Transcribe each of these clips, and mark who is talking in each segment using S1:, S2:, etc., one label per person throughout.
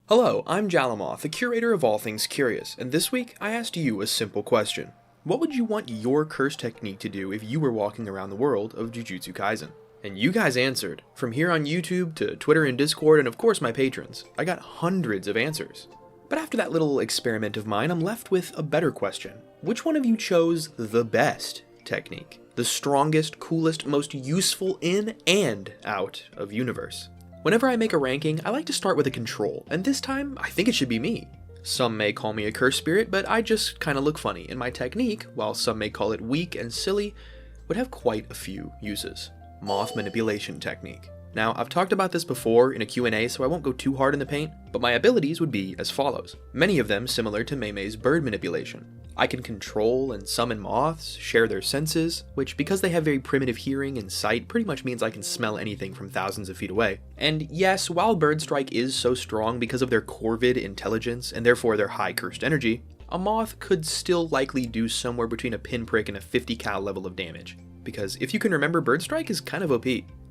S1: Hello, I'm Jallomoth, the curator of all things curious, and this week I asked you a simple question. What would you want your curse technique to do if you were walking around the world of Jujutsu Kaisen? And you guys answered. From here on YouTube to Twitter and Discord and of course my patrons. I got hundreds of answers. But after that little experiment of mine, I'm left with a better question. Which one of you chose the best technique? The strongest, coolest, most useful in and out of universe? Whenever I make a ranking, I like to start with a control, and this time, I think it should be me. Some may call me a curse spirit, but I just kinda look funny, and my technique, while some may call it weak and silly, would have quite a few uses. Moth manipulation technique. Now, I've talked about this before in a Q&A, so I won't go too hard in the paint, but my abilities would be as follows. Many of them similar to Mei's bird manipulation. I can control and summon moths, share their senses, which because they have very primitive hearing and sight pretty much means I can smell anything from thousands of feet away. And yes, while Bird Strike is so strong because of their corvid intelligence and therefore their high cursed energy, a moth could still likely do somewhere between a pinprick and a 50 cal level of damage. Because if you can remember, Bird Strike is kind of OP.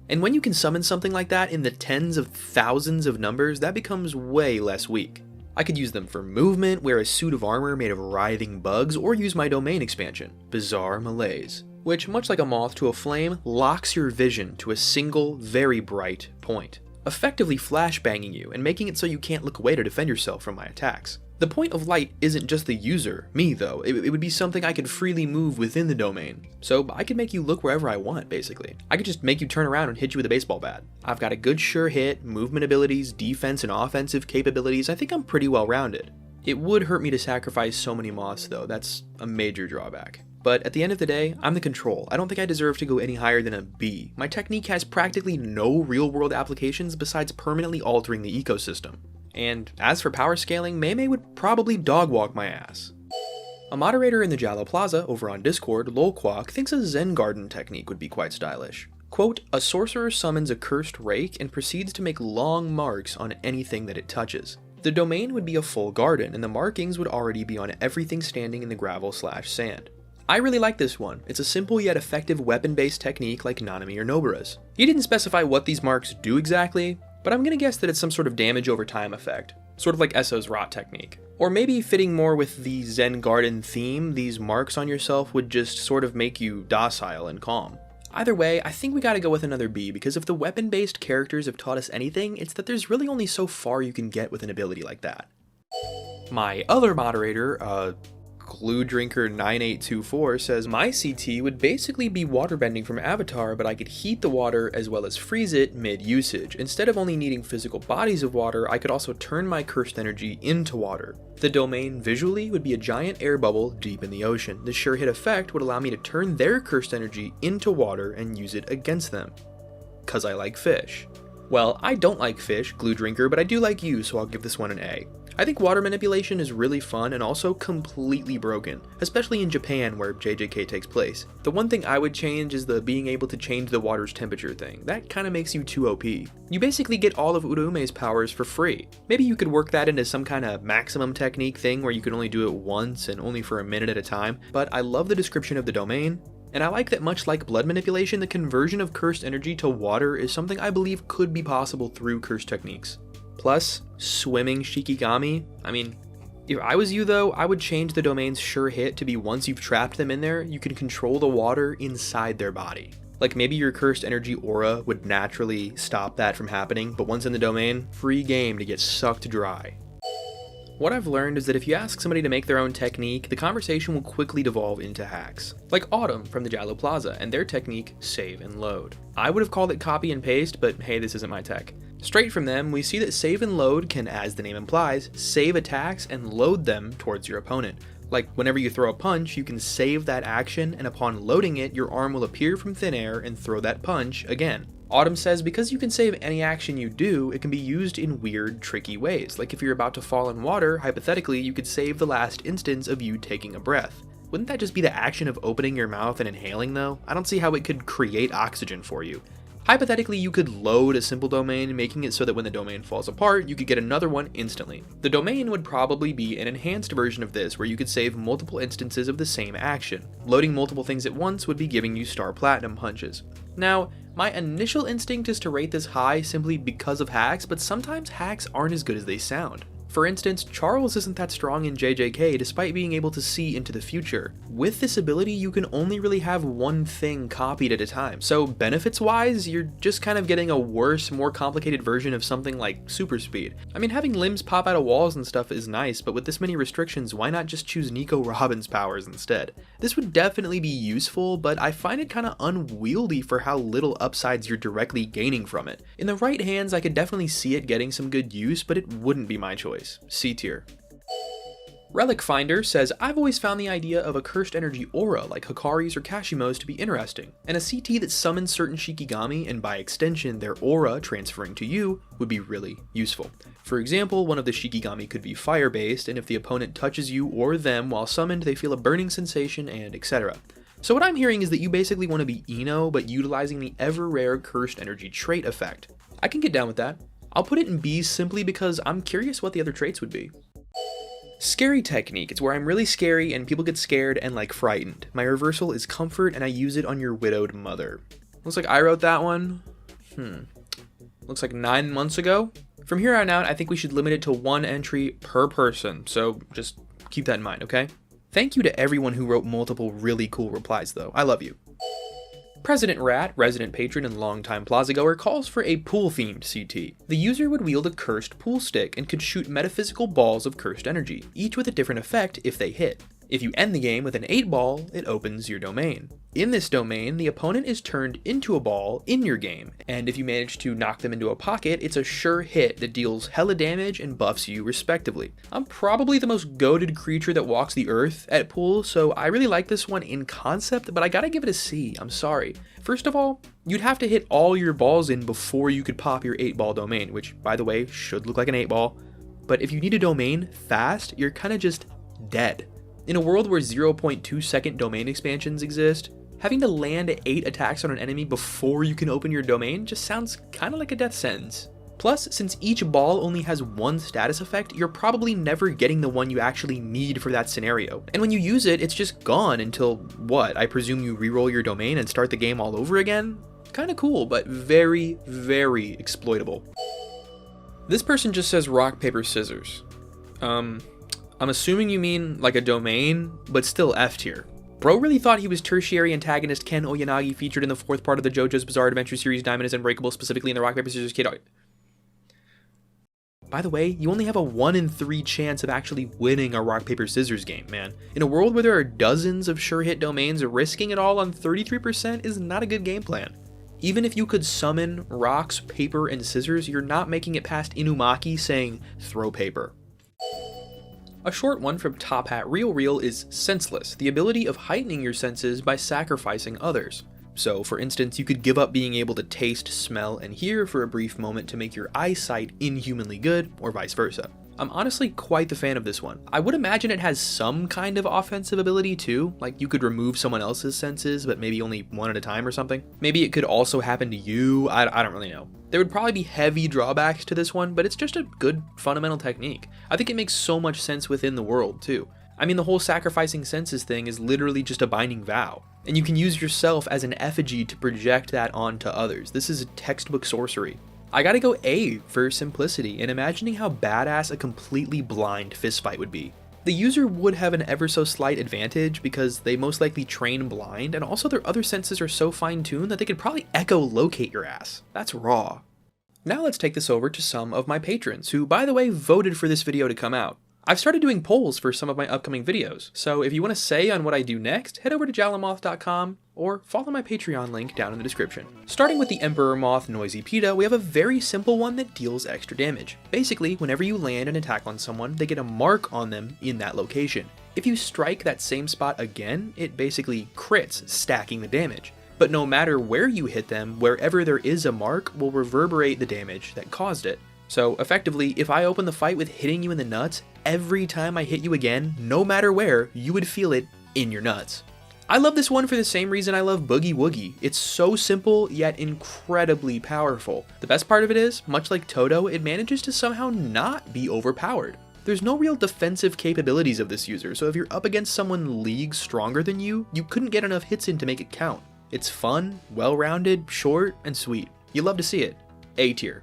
S1: And when you can summon something like that in the tens of thousands of numbers, that becomes way less weak. I could use them for movement, wear a suit of armor made of writhing bugs, or use my domain expansion, Bizarre Malaise, which, much like a moth to a flame, locks your vision to a single, very bright point, effectively flashbanging you and making it so you can't look away to defend yourself from my attacks. The point of light isn't just the user, me though, it would be something I could freely move within the domain. So I could make you look wherever I want, basically. I could just make you turn around and hit you with a baseball bat. I've got a good sure hit, movement abilities, defense and offensive capabilities. I think I'm pretty well rounded. It would hurt me to sacrifice so many moths though, that's a major drawback. But at the end of the day, I'm the control. I don't think I deserve to go any higher than a B. My technique has practically no real world applications besides permanently altering the ecosystem. And as for power scaling, Mei would probably dog walk my ass. A moderator in the Jallo Plaza over on Discord, Lolquak, thinks a Zen Garden technique would be quite stylish. Quote, a sorcerer summons a cursed rake and proceeds to make long marks on anything that it touches. The domain would be a full garden, and the markings would already be on everything standing in the gravel/sand. I really like this one. It's a simple yet effective weapon-based technique like Nanami or Nobara's. He didn't specify what these marks do exactly, but I'm gonna guess that it's some sort of damage over time effect, sort of like Esso's rot technique. Or maybe fitting more with the Zen Garden theme, these marks on yourself would just sort of make you docile and calm. Either way, I think we gotta go with another B, because if the weapon-based characters have taught us anything, it's that there's really only so far you can get with an ability like that. My other moderator, Glue Drinker 9824 says my CT would basically be waterbending from Avatar, but I could heat the water as well as freeze it mid-usage. Instead of only needing physical bodies of water, I could also turn my cursed energy into water. The domain visually would be a giant air bubble deep in the ocean. The sure hit effect would allow me to turn their cursed energy into water and use it against them. 'Cause I like fish. Well, I don't like fish, Glue Drinker, but I do like you, so I'll give this one an A. I think water manipulation is really fun and also completely broken, especially in Japan where JJK takes place. The one thing I would change is the being able to change the water's temperature thing. That kinda makes you too OP. You basically get all of Uraume's powers for free. Maybe you could work that into some kind of maximum technique thing where you can only do it once and only for a minute at a time, but I love the description of the domain. And I like that much like blood manipulation, the conversion of cursed energy to water is something I believe could be possible through cursed techniques. Plus, swimming Shikigami. I mean, if I was you though, I would change the domain's sure hit to be once you've trapped them in there, you can control the water inside their body. Like maybe your cursed energy aura would naturally stop that from happening, but once in the domain, free game to get sucked dry. What I've learned is that if you ask somebody to make their own technique, the conversation will quickly devolve into hacks. Like Autumn from the Jallo Plaza and their technique, save and load. I would have called it copy and paste, but hey, this isn't my tech. Straight from them, we see that save and load can, as the name implies, save attacks and load them towards your opponent. Like whenever you throw a punch, you can save that action, and upon loading it, your arm will appear from thin air and throw that punch again. Autumn says because you can save any action you do, it can be used in weird, tricky ways. Like if you're about to fall in water, hypothetically, you could save the last instance of you taking a breath. Wouldn't that just be the action of opening your mouth and inhaling though? I don't see how it could create oxygen for you. Hypothetically, you could load a simple domain, making it so that when the domain falls apart, you could get another one instantly. The domain would probably be an enhanced version of this, where you could save multiple instances of the same action. Loading multiple things at once would be giving you star platinum punches. Now, My initial instinct is to rate this high simply because of hacks, but sometimes hacks aren't as good as they sound. For instance, Charles isn't that strong in JJK despite being able to see into the future. With this ability, you can only really have one thing copied at a time, so benefits-wise, you're just kind of getting a worse, more complicated version of something like super speed. I mean, having limbs pop out of walls and stuff is nice, but with this many restrictions, why not just choose Nico Robin's powers instead? This would definitely be useful, but I find it kinda unwieldy for how little upsides you're directly gaining from it. In the right hands, I could definitely see it getting some good use, but it wouldn't be my choice. C tier. Relic Finder says, I've always found the idea of a cursed energy aura like Hikari's or Kashimo's to be interesting, and a CT that summons certain Shikigami and by extension their aura transferring to you would be really useful. For example, one of the Shikigami could be fire based, and if the opponent touches you or them while summoned, they feel a burning sensation and etc. So what I'm hearing is that you basically want to be Ino, but utilizing the ever rare cursed energy trait effect. I can get down with that. I'll put it in B simply because I'm curious what the other traits would be. Scary technique. It's where I'm really scary and people get scared and like frightened. My reversal is comfort and I use it on your widowed mother. Looks like I wrote that one. Looks like 9 months ago. From here on out, I think we should limit it to 1 entry per person, so just keep that in mind, okay? Thank you to everyone who wrote multiple really cool replies though. I love you. President Rat, resident patron and longtime plaza goer, calls for a pool-themed CT. The user would wield a cursed pool stick and could shoot metaphysical balls of cursed energy, each with a different effect if they hit. If you end the game with an 8 ball, it opens your domain. In this domain, the opponent is turned into a ball in your game, and if you manage to knock them into a pocket, it's a sure hit that deals hella damage and buffs you respectively. I'm probably the most goated creature that walks the earth at pool, so I really like this one in concept, but I gotta give it a C, I'm sorry. First of all, you'd have to hit all your balls in before you could pop your 8-ball domain, which, by the way, should look like an 8-ball. But if you need a domain fast, you're kinda just dead. In a world where 0.2 second domain expansions exist, having to land 8 attacks on an enemy before you can open your domain just sounds kinda like a death sentence. Plus, since each ball only has one status effect, you're probably never getting the one you actually need for that scenario. And when you use it, it's just gone until, what, I presume you reroll your domain and start the game all over again? Kinda cool, but very, very exploitable. This person just says rock, paper, scissors. I'm assuming you mean like a domain, but still F tier. Bro really thought he was tertiary antagonist Ken Oyanagi featured in the 4th part of the JoJo's Bizarre Adventure series Diamond is Unbreakable, specifically in the Rock, Paper, Scissors Kid. By the way, you only have a 1 in 3 chance of actually winning a rock, paper, scissors game, man. In a world where there are dozens of sure hit domains, risking it all on 33% is not a good game plan. Even if you could summon rocks, paper, and scissors, you're not making it past Inumaki saying, throw paper. A short one from Top Hat Real is senseless, the ability of heightening your senses by sacrificing others. So, for instance, you could give up being able to taste, smell, and hear for a brief moment to make your eyesight inhumanly good, or vice versa. I'm honestly quite the fan of this one. I would imagine it has some kind of offensive ability too, like you could remove someone else's senses, but maybe only one at a time or something. Maybe it could also happen to you, I don't really know. There would probably be heavy drawbacks to this one, but it's just a good fundamental technique. I think it makes so much sense within the world too. I mean, the whole sacrificing senses thing is literally just a binding vow. And you can use yourself as an effigy to project that onto others. This is textbook sorcery. I gotta go A for simplicity and imagining how badass a completely blind fistfight would be. The user would have an ever so slight advantage because they most likely train blind, and also their other senses are so fine-tuned that they could probably echolocate your ass. That's raw. Now let's take this over to some of my patrons, who by the way voted for this video to come out. I've started doing polls for some of my upcoming videos, so if you want to say on what I do next, head over to jallomoth.com or follow my Patreon link down in the description. Starting with the Emperor Moth Noisy PETA, we have a very simple one that deals extra damage. Basically, whenever you land an attack on someone, they get a mark on them in that location. If you strike that same spot again, it basically crits, stacking the damage. But no matter where you hit them, wherever there is a mark will reverberate the damage that caused it. So effectively, if I open the fight with hitting you in the nuts, every time I hit you again, no matter where, you would feel it in your nuts. I love this one for the same reason I love Boogie Woogie. It's so simple, yet incredibly powerful. The best part of it is, much like Toto, it manages to somehow not be overpowered. There's no real defensive capabilities of this user, so if you're up against someone leagues stronger than you, you couldn't get enough hits in to make it count. It's fun, well-rounded, short, and sweet. You love to see it. A tier.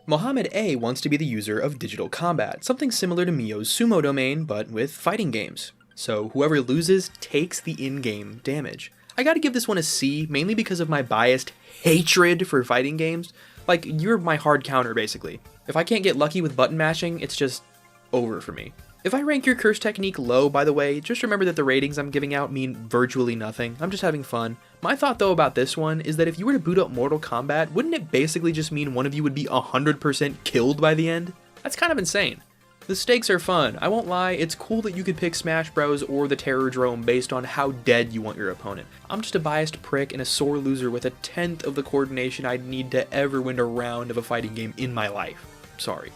S1: Mohammed A wants to be the user of digital combat, something similar to Mio's sumo domain, but with fighting games. So whoever loses takes the in-game damage. I gotta give this one a C, mainly because of my biased hatred for fighting games. Like, you're my hard counter, basically. If I can't get lucky with button mashing, it's just over for me. If I rank your curse technique low, by the way, just remember that the ratings I'm giving out mean virtually nothing. I'm just having fun. My thought though about this one is that if you were to boot up Mortal Kombat, wouldn't it basically just mean one of you would be 100% killed by the end? That's kind of insane. The stakes are fun. I won't lie, it's cool that you could pick Smash Bros or the Terrordrome based on how dead you want your opponent. I'm just a biased prick and a sore loser with 1/10 of the coordination I'd need to ever win a round of a fighting game in my life. Sorry.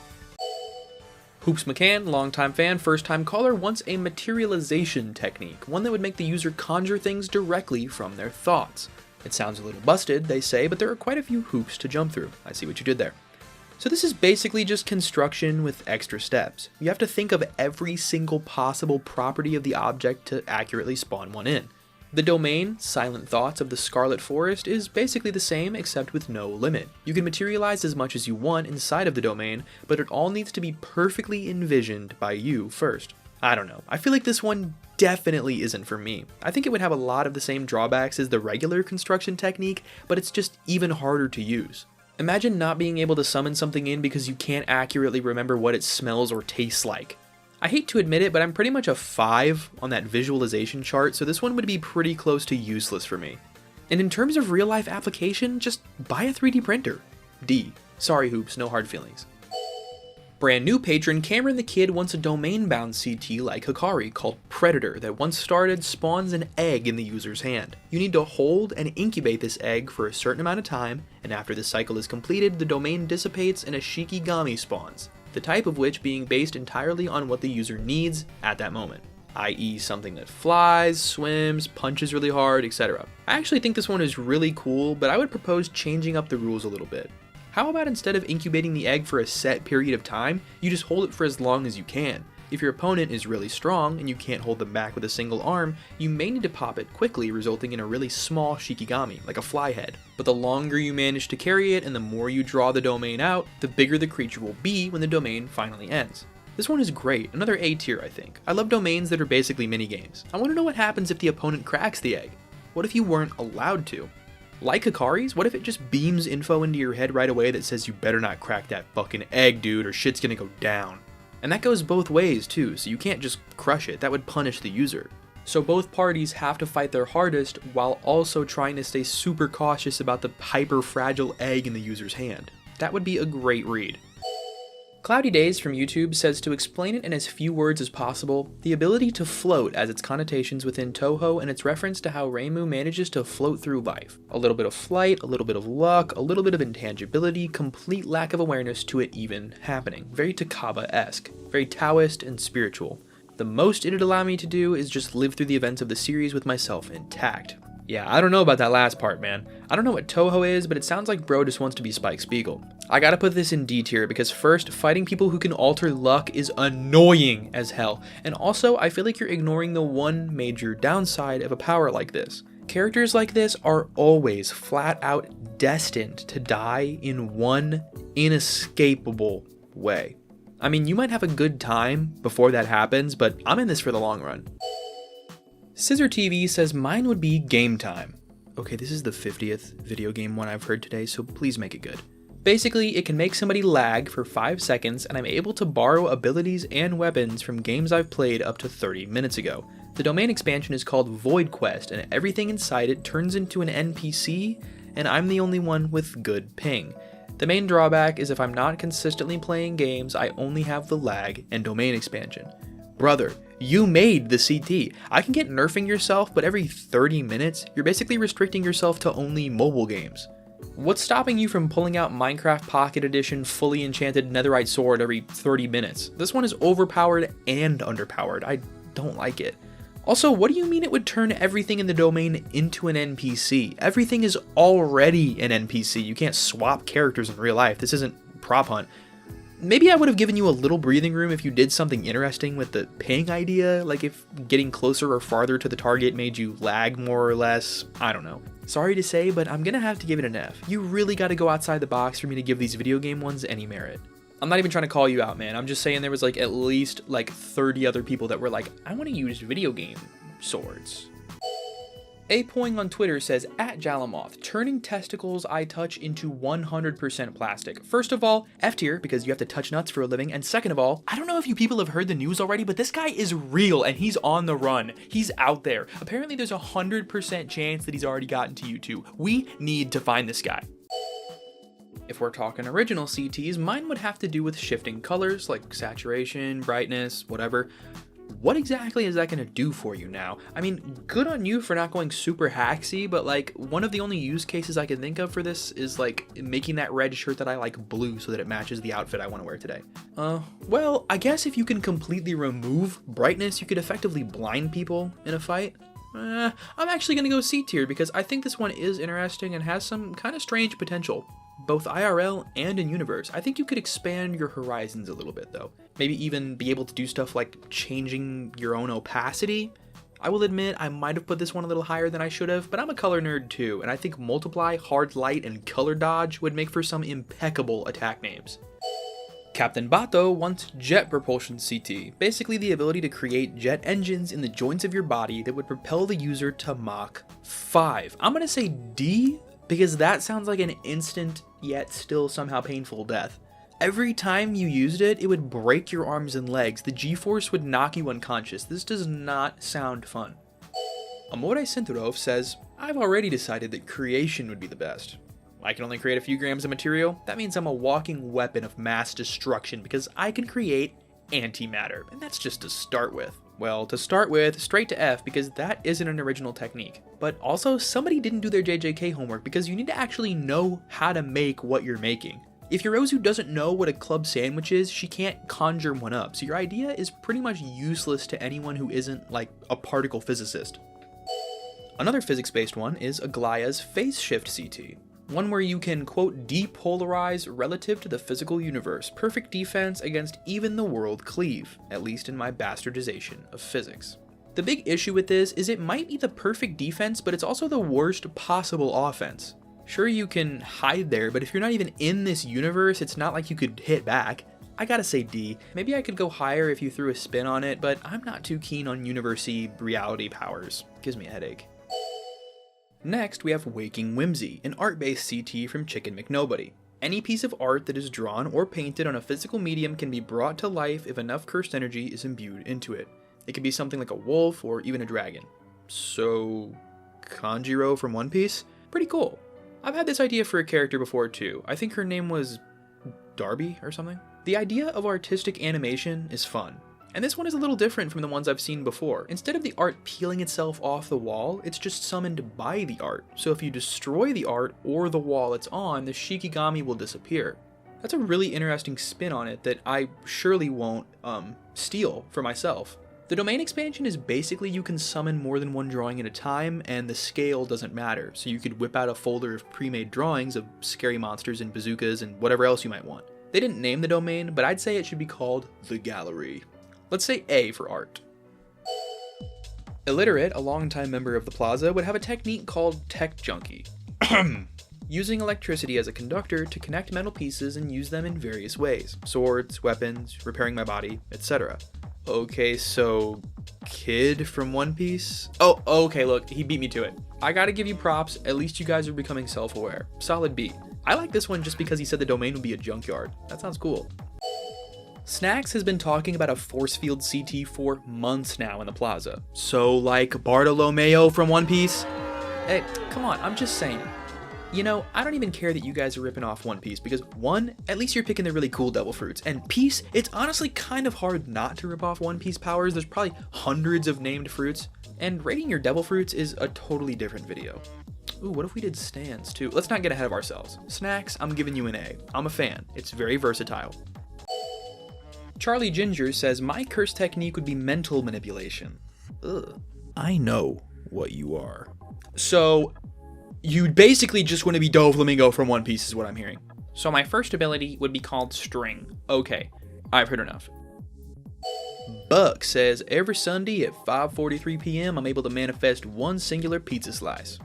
S1: Hoops McCann, longtime fan, first-time caller, wants a materialization technique, one that would make the user conjure things directly from their thoughts. It sounds a little busted, they say, but there are quite a few hoops to jump through. I see what you did there. So this is basically just construction with extra steps. You have to think of every single possible property of the object to accurately spawn one in. The domain, Silent Thoughts of the Scarlet Forest, is basically the same except with no limit. You can materialize as much as you want inside of the domain, but it all needs to be perfectly envisioned by you first. I don't know, I feel like this one definitely isn't for me. I think it would have a lot of the same drawbacks as the regular construction technique, but it's just even harder to use. Imagine not being able to summon something in because you can't accurately remember what it smells or tastes like. I hate to admit it, but I'm pretty much a 5 on that visualization chart, so this one would be pretty close to useless for me. And in terms of real life application, just buy a 3D printer. D. Sorry Hoops, no hard feelings. Brand new patron Cameron the Kid wants a domain-bound CT like Hikari called Predator that once started spawns an egg in the user's hand. You need to hold and incubate this egg for a certain amount of time, and after the cycle is completed, the domain dissipates and a Shikigami spawns, the type of which being based entirely on what the user needs at that moment, i.e. something that flies, swims, punches really hard, etc. I actually think this one is really cool, but I would propose changing up the rules a little bit. How about instead of incubating the egg for a set period of time, you just hold it for as long as you can? If your opponent is really strong and you can't hold them back with a single arm, you may need to pop it quickly, resulting in a really small Shikigami, like a fly head. But the longer you manage to carry it and the more you draw the domain out, the bigger the creature will be when the domain finally ends. This one is great, another A tier I think. I love domains that are basically minigames. I want to know what happens if the opponent cracks the egg. What if you weren't allowed to? Like Hikari's, what if it just beams info into your head right away that says you better not crack that fucking egg, dude, or shit's gonna go down? And that goes both ways too, so you can't just crush it, that would punish the user. So both parties have to fight their hardest while also trying to stay super cautious about the hyper fragile egg in the user's hand. That would be a great read. Cloudy Days from YouTube says to explain it in as few words as possible, the ability to float as its connotations within Touhou and its reference to how Reimu manages to float through life. A little bit of flight, a little bit of luck, a little bit of intangibility, complete lack of awareness to it even happening. Very Takaba-esque, very Taoist and spiritual. The most it'd allow me to do is just live through the events of the series with myself intact. Yeah, I don't know about that last part, man. I don't know what Touhou is, but it sounds like bro just wants to be Spike Spiegel. I gotta put this in D tier because first, fighting people who can alter luck is annoying as hell. And also, I feel like you're ignoring the one major downside of a power like this. Characters like this are always flat out destined to die in one inescapable way. I mean, you might have a good time before that happens, but I'm in this for the long run. Scissor TV says mine would be Game Time. Okay, this is the 50th video game one I've heard today, so please make it good. Basically, it can make somebody lag for 5 seconds, and I'm able to borrow abilities and weapons from games I've played up to 30 minutes ago. The domain expansion is called Void Quest, and everything inside it turns into an NPC, and I'm the only one with good ping. The main drawback is if I'm not consistently playing games, I only have the lag and domain expansion. Brother, you made the CT. I can get nerfing yourself, but every 30 minutes, you're basically restricting yourself to only mobile games. What's stopping you from pulling out Minecraft Pocket Edition fully enchanted netherite sword every 30 minutes? This one is overpowered and underpowered. I don't like it. Also, what do you mean it would turn everything in the domain into an NPC? Everything is already an NPC. You can't swap characters in real life. This isn't Prop Hunt. maybe I would have given you a little breathing room if you did something interesting with the ping idea, like if getting closer or farther to the target made you lag more or less. I don't know. Sorry to say, but I'm gonna have to give it an F. You really gotta go outside the box for me to give these video game ones any merit. I'm not even trying to call you out, man. I'm just saying there was like at least like 30 other people that were like, I want to use video game swords. Apoing on Twitter says, at Jallomoth, turning testicles I touch into 100% plastic. First of all, F tier, because you have to touch nuts for a living. And second of all, I don't know if you people have heard the news already, but this guy is real and he's on the run. He's out there. Apparently there's 100% chance that he's already gotten to YouTube. We need to find this guy. If we're talking original CTs, mine would have to do with shifting colors, like saturation, brightness, whatever. What exactly is that going to do for you now? I mean, good on you for not going super hacksy, but like one of the only use cases I can think of for this is like making that red shirt that I like blue so that it matches the outfit I want to wear today. Well, I guess if you can completely remove brightness, you could effectively blind people in a fight. I'm actually going to go C tier because I think this one is interesting and has some kind of strange potential. Both IRL and in universe. I think you could expand your horizons a little bit though. Maybe even be able to do stuff like changing your own opacity. I will admit I might have put this one a little higher than I should have, but I'm a color nerd too, and I think multiply, hard light, and color dodge would make for some impeccable attack names. Captain Bato wants jet propulsion CT, basically the ability to create jet engines in the joints of your body that would propel the user to Mach 5. I'm gonna say D, because that sounds like an instant yet still somehow painful death. Every time you used it, it would break your arms and legs. The G-force would knock you unconscious. This does not sound fun. Amore Sinturov says, I've already decided that creation would be the best. I can only create a few grams of material. That means I'm a walking weapon of mass destruction because I can create antimatter, and that's just to start with. Well, to start with, straight to F because that isn't an original technique. But also, somebody didn't do their JJK homework because you need to actually know how to make what you're making. If Yorozu doesn't know what a club sandwich is, she can't conjure one up, so your idea is pretty much useless to anyone who isn't, like, a particle physicist. Another physics-based one is Aglaya's phase shift CT. One where you can, quote, depolarize relative to the physical universe. Perfect defense against even the world cleave, at least in my bastardization of physics. The big issue with this is it might be the perfect defense, but it's also the worst possible offense. Sure, you can hide there, but if you're not even in this universe, it's not like you could hit back. I gotta say D. Maybe I could go higher if you threw a spin on it, but I'm not too keen on university reality powers. Gives me a headache. Next, we have Waking Whimsy, an art-based CT from Chicken McNobody. Any piece of art that is drawn or painted on a physical medium can be brought to life if enough cursed energy is imbued into it. It can be something like a wolf or even a dragon. So, Kanjiro from One Piece? Pretty cool. I've had this idea for a character before too. I think her name was Darby or something. The idea of artistic animation is fun. And this one is a little different from the ones I've seen before. Instead of the art peeling itself off the wall, it's just summoned by the art. So if you destroy the art or the wall it's on, the Shikigami will disappear. That's a really interesting spin on it that I surely won't steal for myself. The domain expansion is basically you can summon more than one drawing at a time, and the scale doesn't matter. So you could whip out a folder of pre-made drawings of scary monsters and bazookas and whatever else you might want. They didn't name the domain, but I'd say it should be called The Gallery. Let's say A for art. Illiterate, a longtime member of the Plaza, would have a technique called Tech Junkie. Using electricity as a conductor to connect metal pieces and use them in various ways. Swords, weapons, repairing my body, etc. Okay, so Kid from One Piece? Oh, okay, look, he beat me to it. I gotta give you props, at least you guys are becoming self-aware. Solid B. I like this one just because he said the domain would be a junkyard. That sounds cool. Snacks has been talking about a force field CT for months now in the Plaza. So like Bartolomeo from One Piece? Hey, come on, I'm just saying. You know, I don't even care that you guys are ripping off One Piece because one, at least you're picking the really cool devil fruits, and Piece, it's honestly kind of hard not to rip off One Piece powers. There's probably hundreds of named fruits, and rating your devil fruits is a totally different video. Ooh, what if we did stands too? Let's not get ahead of ourselves. Snacks, I'm giving you an A. I'm a fan. It's very versatile. Charlie Ginger says, my curse technique would be mental manipulation. Ugh. I know what you are. So, you basically just want to be Doflamingo from One Piece is what I'm hearing.
S2: So my first ability would be called String. Okay, I've heard enough.
S1: Buck says, every Sunday at 5:43 p.m. I'm able to manifest one singular pizza slice.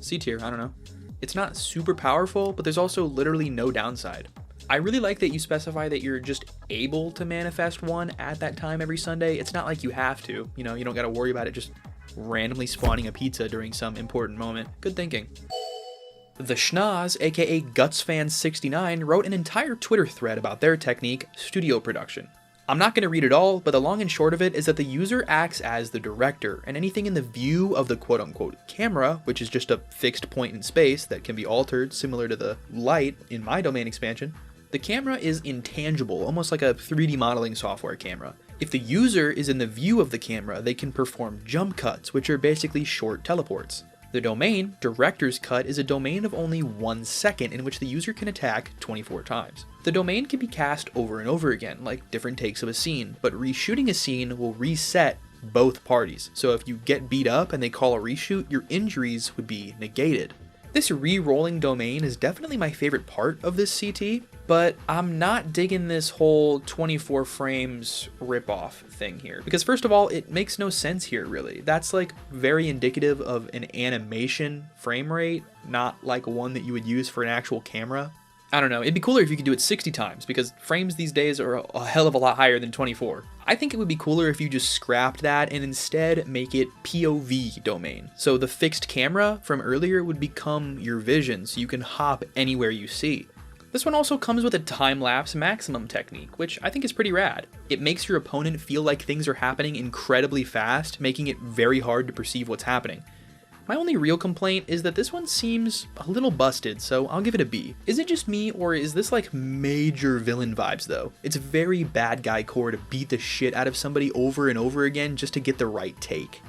S1: C tier, I don't know. It's not super powerful, but there's also literally no downside. I really like that you specify that you're just able to manifest one at that time every Sunday. It's not like you have to, you don't gotta worry about it just randomly spawning a pizza during some important moment. Good thinking. The Schnoz, aka GutsFan69, wrote an entire Twitter thread about their technique, studio production. I'm not going to read it all, but the long and short of it is that the user acts as the director, and anything in the view of the quote-unquote camera, which is just a fixed point in space that can be altered similar to the light in my domain expansion, the camera is intangible, almost like a 3D modeling software camera. If the user is in the view of the camera, they can perform jump cuts, which are basically short teleports. The domain, Director's Cut, is a domain of only 1 second in which the user can attack 24 times. The domain can be cast over and over again, like different takes of a scene, but reshooting a scene will reset both parties. So if you get beat up and they call a reshoot, your injuries would be negated. This re-rolling domain is definitely my favorite part of this CT, but I'm not digging this whole 24 frames ripoff thing here. Because first of all, it makes no sense here really. That's like very indicative of an animation frame rate, not like one that you would use for an actual camera. I don't know, it'd be cooler if you could do it 60 times, because frames these days are a hell of a lot higher than 24. I think it would be cooler if you just scrapped that and instead make it POV domain. So the fixed camera from earlier would become your vision, so you can hop anywhere you see. This one also comes with a time-lapse maximum technique, which I think is pretty rad. It makes your opponent feel like things are happening incredibly fast, making it very hard to perceive what's happening. My only real complaint is that this one seems a little busted, so I'll give it a B. Is it just me, or is this like major villain vibes though? It's very bad guy core to beat the shit out of somebody over and over again just to get the right take.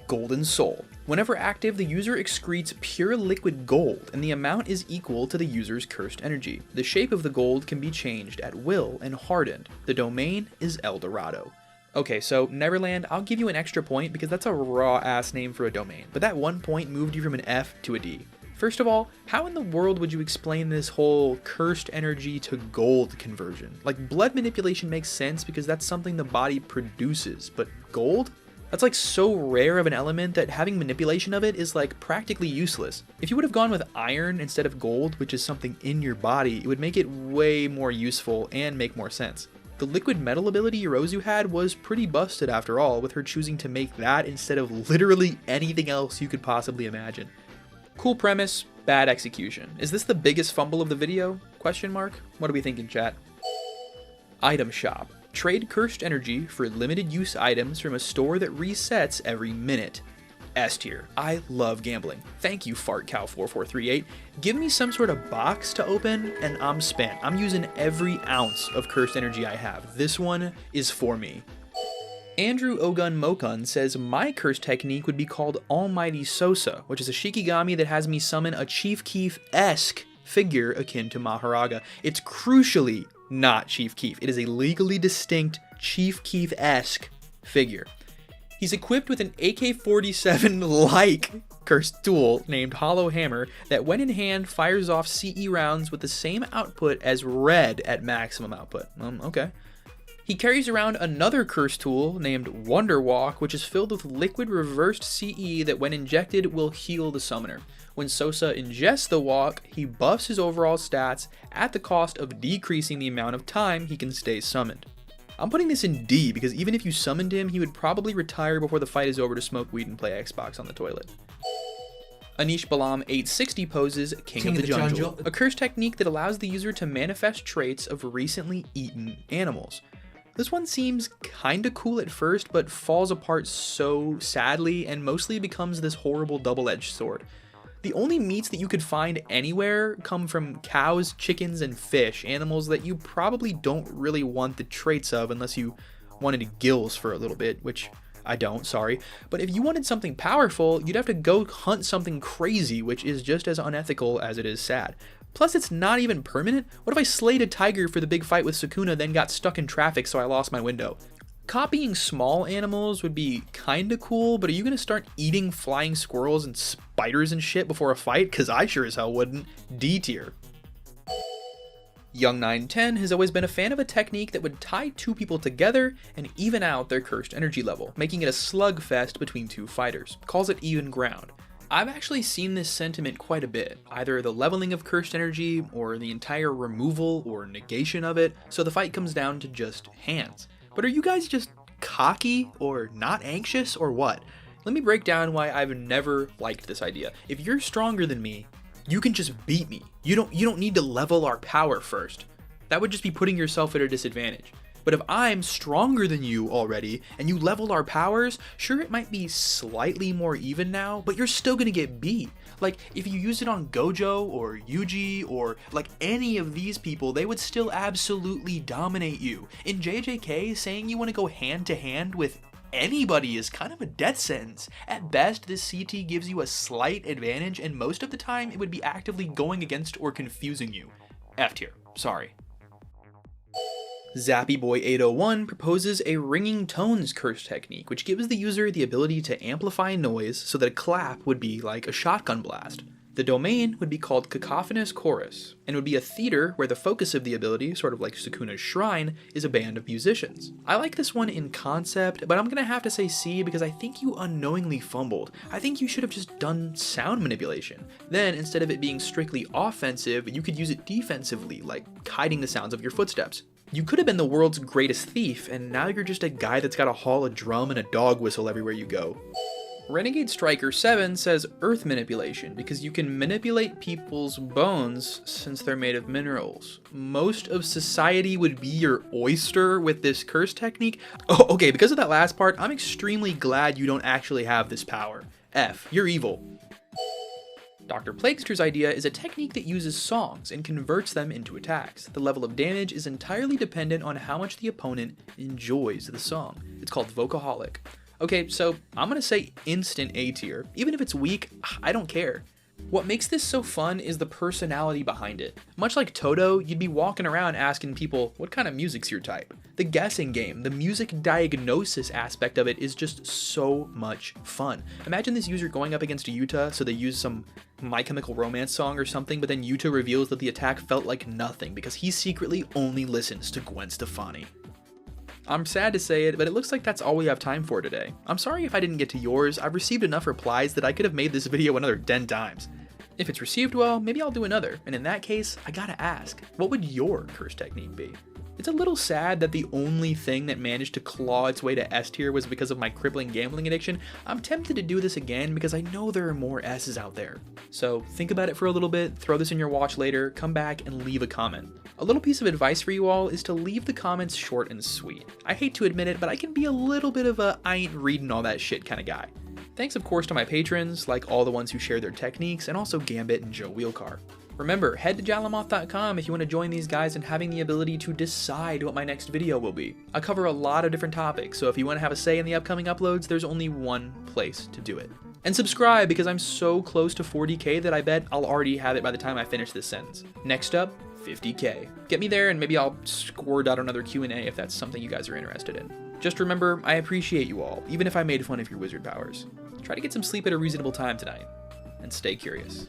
S1: Golden Soul. Whenever active, the user excretes pure liquid gold, and the amount is equal to the user's cursed energy. The shape of the gold can be changed at will and hardened. The domain is El Dorado. Okay, so Neverland, I'll give you an extra point because that's a raw-ass name for a domain, but that 1 point moved you from an F to a D. First of all, how in the world would you explain this whole cursed energy to gold conversion? Like, blood manipulation makes sense because that's something the body produces, but gold? That's like so rare of an element that having manipulation of it is like practically useless. If you would have gone with iron instead of gold, which is something in your body, it would make it way more useful and make more sense. The liquid metal ability Yorozu had was pretty busted after all, with her choosing to make that instead of literally anything else you could possibly imagine. Cool premise, bad execution. Is this the biggest fumble of the video? Question mark? What are we thinking, chat? Item shop. Trade cursed energy for limited use items from a store that resets every minute. S tier. I love gambling. Thank you, FartCow4438. Give me some sort of box to open and I'm spent. I'm using every ounce of cursed energy I have. This one is for me. Andrew Ogun Mokun says my curse technique would be called Almighty Sosa, which is a Shikigami that has me summon a Chief Keef-esque figure akin to Maharaga. It's crucially not Chief Keef. It is a legally distinct Chief Keef-esque figure. He's equipped with an AK-47-like cursed tool named Hollow Hammer that when in hand fires off CE rounds with the same output as red at maximum output. Okay. He carries around another cursed tool named Wonder Walk, which is filled with liquid reversed CE that when injected will heal the summoner. When Sosa ingests the walk, he buffs his overall stats at the cost of decreasing the amount of time he can stay summoned. I'm putting this in D because even if you summoned him, he would probably retire before the fight is over to smoke weed and play Xbox on the toilet. Anish Balam 860 poses King of the Jungle, a curse technique that allows the user to manifest traits of recently eaten animals. This one seems kinda cool at first, but falls apart so sadly and mostly becomes this horrible double-edged sword. The only meats that you could find anywhere come from cows, chickens, and fish, animals that you probably don't really want the traits of unless you wanted gills for a little bit, which I don't, sorry. But if you wanted something powerful, you'd have to go hunt something crazy, which is just as unethical as it is sad. Plus, it's not even permanent. What if I slayed a tiger for the big fight with Sukuna, then got stuck in traffic so I lost my window? Copying small animals would be kinda cool, but are you gonna start eating flying squirrels and spiders and shit before a fight? Cause I sure as hell wouldn't. D tier.
S2: Young910 has always been a fan of a technique that would tie two people together and even out their cursed energy level, making it a slugfest between two fighters. Calls it even ground. I've actually seen this sentiment quite a bit, either the leveling of cursed energy or the entire removal or negation of it, so the fight comes down to just hands. But are you guys just cocky or not anxious or what? Let me break down why I've never liked this idea. If you're stronger than me, you can just beat me. You don't need to level our power first. That would just be putting yourself at a disadvantage. But if I'm stronger than you already and you level our powers, sure, it might be slightly more even now, but you're still gonna get beat. Like, if you use it on Gojo or Yuji or like any of these people, they would still absolutely dominate you. In JJK, saying you want to go hand to hand with anybody is kind of a death sentence. At best, this CT gives you a slight advantage, and most of the time it would be actively going against or confusing you. F tier, sorry. ZappyBoy801 proposes a ringing tones curse technique, which gives the user the ability to amplify noise so that a clap would be like a shotgun blast. The domain would be called Cacophonous Chorus, and would be a theater where the focus of the ability, sort of like Sukuna's shrine, is a band of musicians. I like this one in concept, but I'm gonna have to say C because I think you unknowingly fumbled. I think you should have just done sound manipulation. Then, instead of it being strictly offensive, you could use it defensively, like hiding the sounds of your footsteps. You could have been the world's greatest thief, and now you're just a guy that's gotta haul a drum and a dog whistle everywhere you go. Renegade Striker 7 says earth manipulation because you can manipulate people's bones since they're made of minerals. Most of society would be your oyster with this curse technique. Oh, okay, because of that last part, I'm extremely glad you don't actually have this power. F, you're evil. Dr. Plaguester's idea is a technique that uses songs and converts them into attacks. The level of damage is entirely dependent on how much the opponent enjoys the song. It's called Vocaholic. Okay, so I'm gonna say instant A tier. Even if it's weak, I don't care. What makes this so fun is the personality behind it. Much like Toto, you'd be walking around asking people, what kind of music's your type? The guessing game, the music diagnosis aspect of it is just so much fun. Imagine this user going up against Yuta, so they use some My Chemical Romance song or something, but then Yuta reveals that the attack felt like nothing because he secretly only listens to Gwen Stefani. I'm sad to say it, but it looks like that's all we have time for today. I'm sorry if I didn't get to yours. I've received enough replies that I could have made this video another 10 times. If it's received well, maybe I'll do another, and in that case, I gotta ask, what would your curse technique be? It's a little sad that the only thing that managed to claw its way to S tier was because of my crippling gambling addiction. I'm tempted to do this again because I know there are more S's out there. So think about it for a little bit, throw this in your watch later, come back and leave a comment. A little piece of advice for you all is to leave the comments short and sweet. I hate to admit it, but I can be a little bit of a I ain't reading all that shit kind of guy. Thanks of course to my patrons, like all the ones who share their techniques, and also Gambit and Joe Wheelcar. Remember, head to Jallomoth.com if you want to join these guys in having the ability to decide what my next video will be. I cover a lot of different topics, so if you want to have a say in the upcoming uploads, there's only one place to do it. And subscribe, because I'm so close to 40k that I bet I'll already have it by the time I finish this sentence. Next up, 50k. Get me there and maybe I'll squirt out another Q&A if that's something you guys are interested in. Just remember, I appreciate you all, even if I made fun of your wizard powers. Try to get some sleep at a reasonable time tonight, and stay curious.